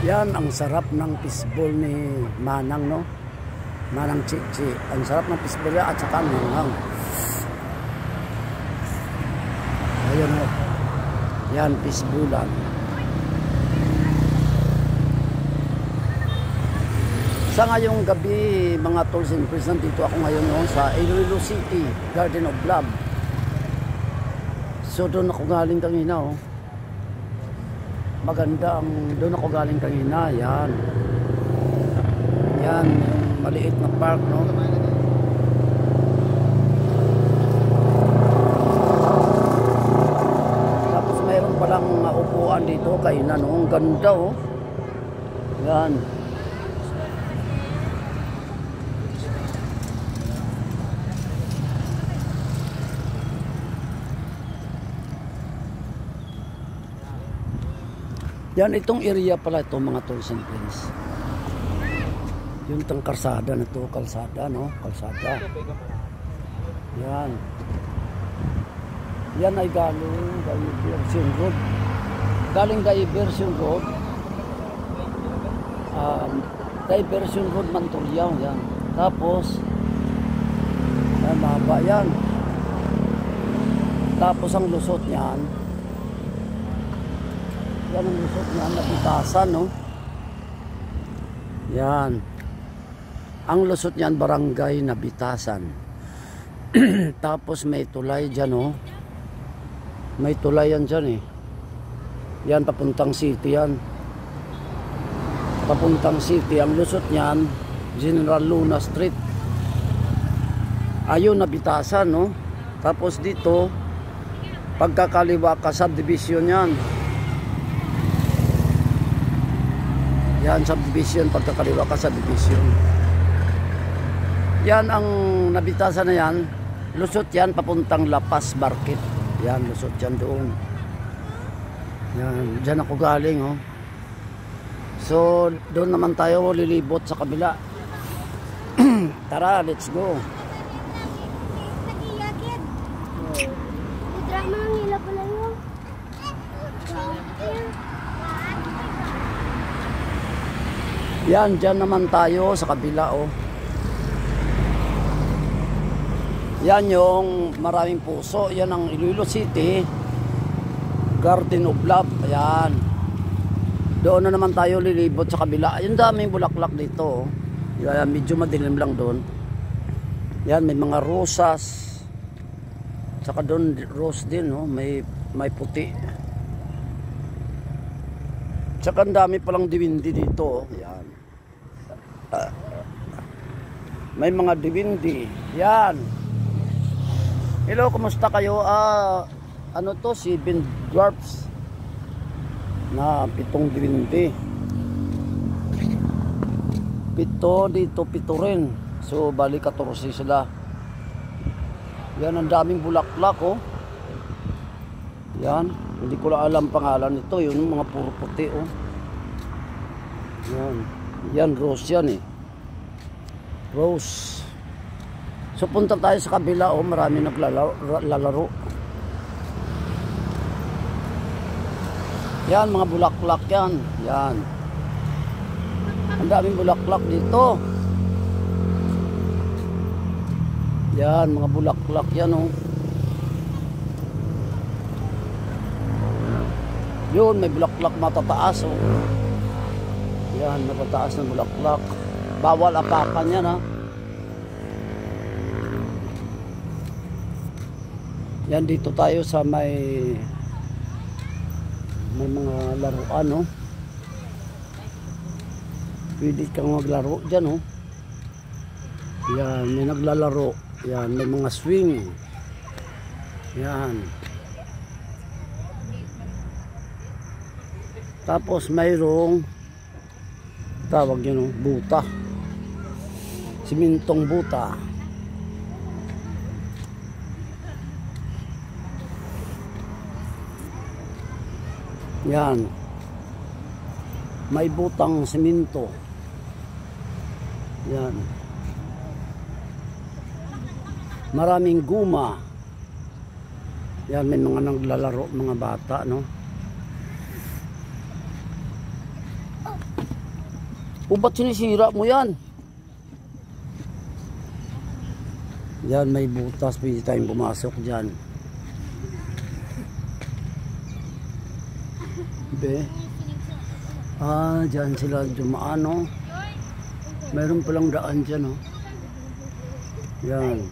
Yan ang sarap ng fishball ni Manang, no? Manang Chichi. Ang sarap ng fishball at saka manghang. Ayan, no? Yan, fishballan. Sa ngayong gabi, mga tools and friends, nandito ako ngayon, no, sa Iloilo City, Garden of Love. So doon ako galing kanina, oh. Maganda ang doon ako galing kanina. Yan. Yan yung maliit na park, no. Tapos mayroon palang upuan dito kainan, no. Ang ganda, oh. Yan. Yan, itong area pala ito, mga tools and friends. Yung tang kalsada na to, kalsada, no? Kalsada. Yan. Yan ay galing Diversion Road. Galing Diversion Road. Diversion Road, Mantulyaw, yan. Tapos, yan, mahaba yan. Tapos ang lusot niyan, yan ang lusot niya, Nabitasan, no? Yan. Ang lusot niyan, Barangay Nabitasan. Tapos may tulay dyan, no? May tulay yan dyan, eh. Yan, papuntang city yan. Papuntang city. Ang lusot niyan, General Luna Street. Ayun, Nabitasan, no? Tapos dito, pagkakaliwa ka, subdivision yan. Yan, subdivision, pagkakaliwa ka, subdivision. Yan, ang Nabitasan na yan, lusot yan, papuntang La Paz Market. Yan, lusot yan doon. Yan, dyan ako galing, oh. So, doon naman tayo lilibot sa kabila. Tara, let's go. Yan, dyan naman tayo sa kabila, oh. Yan yung maraming puso. Yan ang Iloilo City, Garden of Love. Ayan. Doon na naman tayo lilibot sa kabila. Yung daming bulaklak dito, oh. Yan, medyo madilim lang doon. Yan, may mga rosas. Saka doon, rose din, oh. May puti. Saka ang dami palang diwindi dito, oh. Yan. May mga diwindi. Yan. Hello, kumusta kayo? Ano to? 7 dwarfs na 7 diwindi. 7 dito, 7 rin. So bali 14 sila. Yan, ang daming bulaklak, oh. Yan, hindi ko lang alam pangalan nito. Yun, mga puro puti, oh. Yan. Yan, rose yan, eh. Rose. So punta tayo sa kabila, oh. Marami naglalaro. Yan, mga bulaklak yan. Yan. Ang daming bulaklak dito. Yan, mga bulaklak yan, oh. Yun, may bulaklak matataas, oh. Yan, matataas ng bulaklak. Bawal apakan yan, ha. Yan, dito tayo sa may mga laruan, no. Pwede kang maglaro dyan, no. Yan, may naglalaro. Yan, may mga swing. Yan. Tapos mayroong tawag yun, no, buta. Simintong buta. Yan. May butang siminto. Yan. Maraming guma. Yan, may mga naglalaro, mga bata, no. O ba't sinisira mo yan? Yan, may butas. Pwede tayong pumasok dyan. Be. Dyan sila dumaan, no? Mayroon palang daan dyan, no? Yan.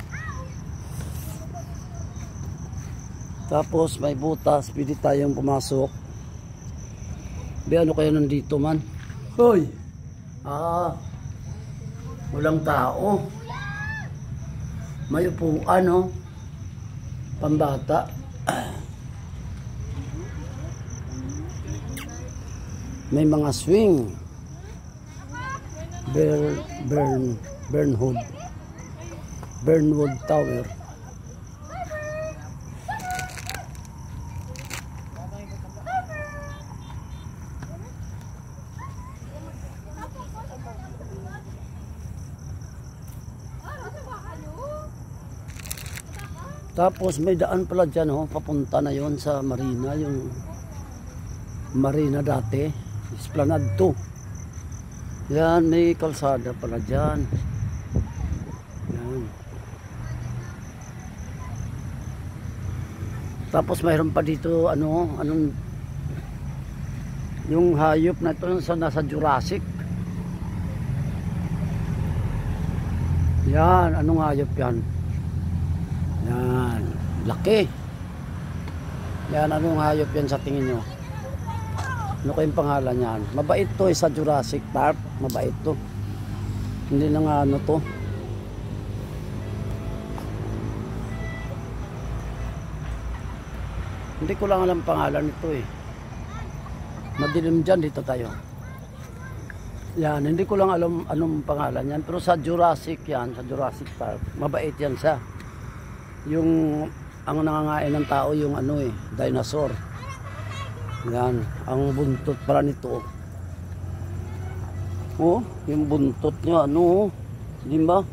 Tapos may butas. Pwede tayong pumasok. Be, ano kaya nandito man? Hoy! Walang tao. May upuan, no? Pambata. May mga swing. Burnwood Tower. Tapos may daan pala dyan, oh, papunta na yon sa marina, yung marina dati, Esplanade 2. Yan, may kalsada pala dyan. Yan. Tapos mayroon pa dito, anong yung hayop na ito sa nasa Jurassic. Yan, anong hayop yan? Yan, laki. Yan, anong hayop yan sa tingin nyo? Ano kayong pangalan yan? Mabait to, sa Jurassic Park. Mabait to. Hindi na nga ano to. Hindi ko lang alam pangalan nito eh. Madilim dyan, dito tayo. Yan, hindi ko lang alam anong pangalan yan. Pero sa Jurassic yan, sa Jurassic Park, mabait yan siya. Yung ang nangangain ng tao yung dinosaur. Yan, ang buntot pala nito. Oh, yung buntot niya di ba?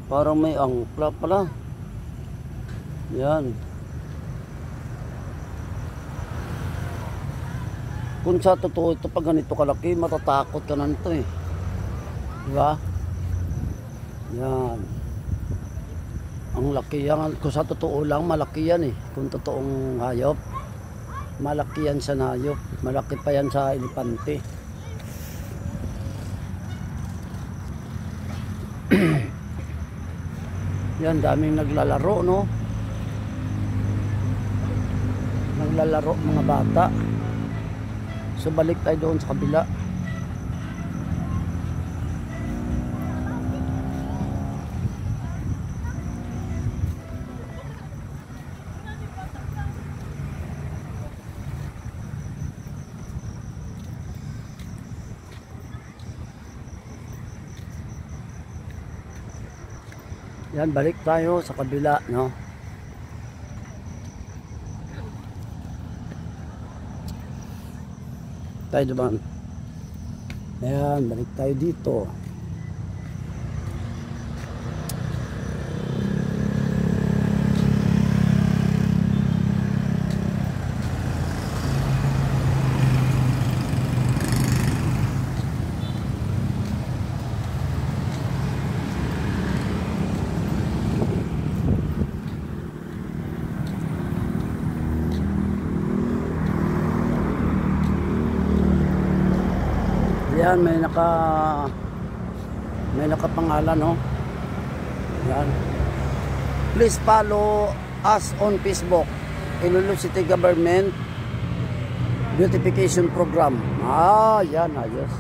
Parang may angkla pala. Yan. Kung sa totoo ito, pag ganito kalaki, matatakot ka na nito eh. Di ba? Yan. Ang laki yan. Kung sa totoo lang, malaki yan eh. Kung totoong hayop, malaki yan sa hayop. Malaki pa yan sa elepante. Yan, daming naglalaro, no? Naglalaro mga bata. So balik tayo doon sa kabila. Yan, balik tayo sa kabila, no? Tayo naman. Ayan, balik tayo dito. Yan, may nakapangalan, no? Yan. Please follow us on Facebook. Iloilo City Government Beautification Program. Yan, ayos.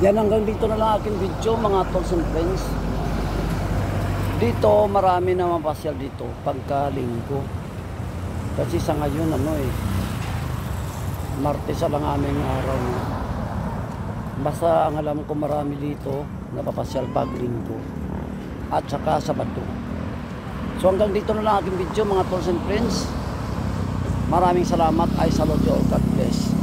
Yan, hanggang dito na lang aking video mga tolls and friends. Dito marami na mapasyal dito pagka linggo. Kasi sa ngayon Martes lang aming araw na. Basta ang alam ko marami dito napapasyal pag linggo at saka Sabado. So hanggang dito na lang aking video mga tolls and friends. Maraming salamat. I salute you all. God bless.